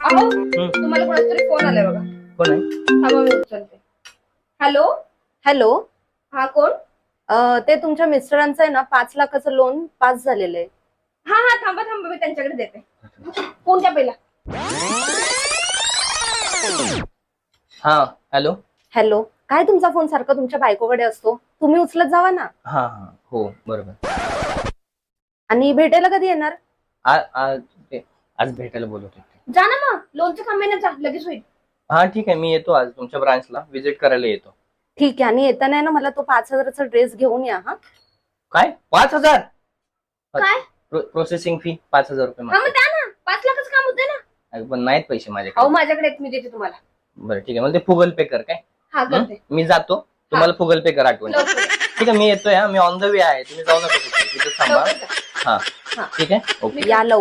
अहो तुम्हाला कोणाचा तरी फोन आलाय बघा. कोण आहे? थांबा मी उचलते. Hello hello. हा कोण? ते तुमच्या मिस्टरांचं आहे ना 5 लाखाचं लोन पास झालेलं आहे. हा हा थांबा थांबा मी त्यांच्याकडे देते. फोन द्या पहिला. हा हॅलो. हॅलो. काय तुमचा फोन सारखा तुमच्या बायकोकडे असतो? तुम्ही उचलत जावा ना. हा हा हो बरोबर. आणि भेटायला कधी येणार? आज भेटायला बोलवतो. जा ना मग लोनचं काम आहे ना, जा लगेच होईल. हा ठीक आहे, मी येतो आज तुमच्या ब्रांचला व्हिजिट करायला येतो. ठीक आहे. आणि येताना आहे ना मला तो 5,000चा ड्रेस घेऊन या. हा काय 5,000? काय? प्रोसेसिंग फी 5,000 रुपये हा मग द्या ना, 5 लाखाचं काम होतंय ना. पण नाहीत पैसे अहो माझ्याकडे. माझ्याकडे आहेत, मी देते तुम्हाला. बरं ठीक आहे, मला ते फुगल पे कर काय. हा करते. मी जातो, तुम्हाला फुगल पे कर आठवण. लवकर या. ठीक आहे मी येतोय. मी ऑन द वे आहे, तुम्ही जाऊ नका तिथे थांबा. लवकर जा. हा हा. ठीक आहे ओके. या लवकर.